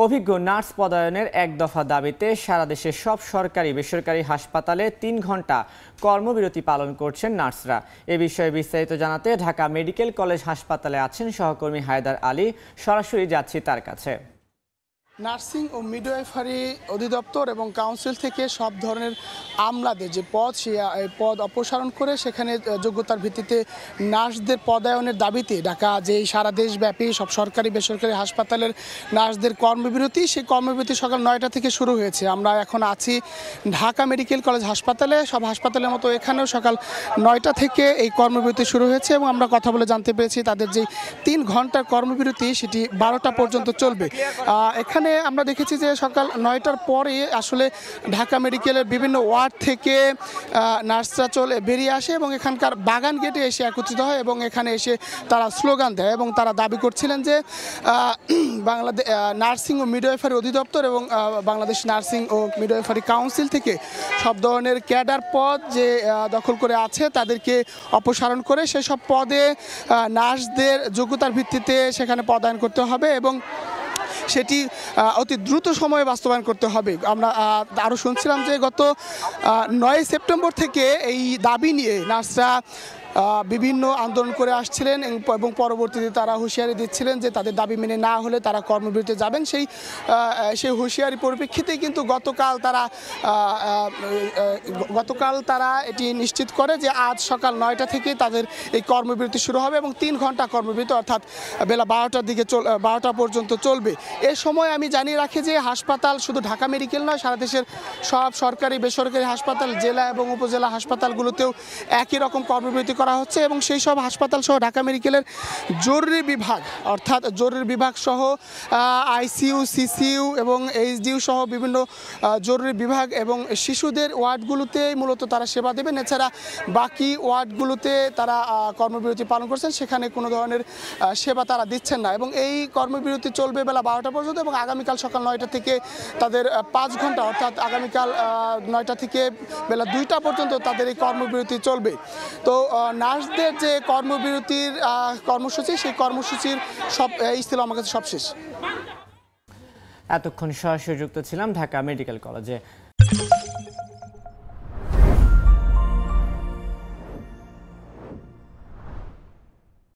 অভিজ্ঞ নার্স পদায়নের এক দফা দাবিতে সারা দেশের সব সরকারি বেসরকারি হাসপাতালে ৩ ঘন্টা কর্মবিরতি পালন করছেন নার্সরা। এ বিষয়ে বিস্তারিত জানাতে ঢাকা মেডিকেল কলেজ হাসপাতালে আছেন সহকর্মী হায়দার আলী। সরাসরি যাচ্ছি তার কাছে। নার্সিং ও মিডওয়াইফারি অধিদপ্তর এবং কাউন্সিল থেকে সব ধরনের আমলাদের যে পদ, সেই পদ অপসারণ করে সেখানে যোগ্যতার ভিত্তিতে নার্সদের পদায়নের দাবিতে ঢাকা যে সারা দেশব্যাপী সব সরকারি বেসরকারি হাসপাতালের নার্সদের কর্মবিরতি, সেই কর্মবিরতি সকাল ৯টা থেকে শুরু হয়েছে। আমরা এখন আছি ঢাকা মেডিকেল কলেজ হাসপাতালে। সব হাসপাতালের মতো এখানেও সকাল ৯টা থেকে এই কর্মবিরতি শুরু হয়েছে এবং আমরা কথা বলে জানতে পেরেছি তাদের যে ৩ ঘন্টার কর্মবিরতি সেটি ১২টা পর্যন্ত চলবে। এখানে আমরা দেখেছি যে সকাল ৯টার পরে আসলে ঢাকা মেডিকেলের বিভিন্ন ওয়ার্ড থেকে নার্সরা বেরিয়ে আসে এবং এখানকার বাগান গেটে এসে একত্রিত হয় এবং এখানে এসে তারা স্লোগান দেয় এবং তারা দাবি করছিলেন যে বাংলাদেশ নার্সিং ও মিডওয়াইফারি অধিদপ্তর এবং বাংলাদেশ নার্সিং ও মিডওয়াইফারি কাউন্সিল থেকে সব ধরনের ক্যাডার পদ যে দখল করে আছে তাদেরকে অপসারণ করে সেসব পদে নার্সদের যোগ্যতার ভিত্তিতে সেখানে পদায়ন করতে হবে এবং সেটি অতি দ্রুত সময়ে বাস্তবায়ন করতে হবে। আমরা আরও শুনছিলাম যে গত ৯ সেপ্টেম্বর থেকে এই দাবি নিয়ে নার্সরা বিভিন্ন আন্দোলন করে আসছিলেন এবং পরবর্তীতে তারা হুঁশিয়ারি দিচ্ছিলেন যে তাদের দাবি মেনে না হলে তারা কর্মবিরতিতে যাবেন। সেই হুঁশিয়ারি পরিপ্রেক্ষিতে কিন্তু গতকাল তারা এটি নিশ্চিত করে যে আজ সকাল ৯টা থেকে তাদের এই কর্মবিরতি শুরু হবে এবং ৩ ঘন্টা কর্মবিরতি অর্থাৎ বেলা 12টা পর্যন্ত চলবে। এ সময় আমি জানিয়ে রাখি যে হাসপাতাল শুধু ঢাকা মেডিকেল নয়, সারা দেশের সব সরকারি বেসরকারি হাসপাতাল, জেলা এবং উপজেলা হাসপাতালগুলোতেও একই রকম কর্মবিরতি করা হচ্ছে এবং সেই সব হাসপাতাল সহ ঢাকা মেডিকেলের জরুরি বিভাগ অর্থাৎ জরুরি বিভাগ সহ আইসিইউ, সিসিইউ এবং এইচডিইউ সহ বিভিন্ন জরুরি বিভাগ এবং শিশুদের ওয়ার্ডগুলোতে মূলত তারা সেবা দেবেন। এছাড়া বাকি ওয়ার্ডগুলোতে তারা কর্মবিরতি পালন করছেন, সেখানে কোনো ধরনের সেবা তারা দিচ্ছেন না এবং এই কর্মবিরতি চলবে বেলা 12টা পর্যন্ত এবং আগামীকাল সকাল 9টা থেকে তাদের 5 ঘন্টা অর্থাৎ আগামীকাল 9টা থেকে বেলা 2টা পর্যন্ত তাদের এই কর্মবিরতি চলবে। তো নার্সদের যে কর্মবিরতির কর্মসূচি, সেই কর্মসূচির এই ছিল আমার কাছে সবশেষ। এতক্ষণ সরাসরি যুক্ত ছিলাম ঢাকা মেডিকেল কলেজে।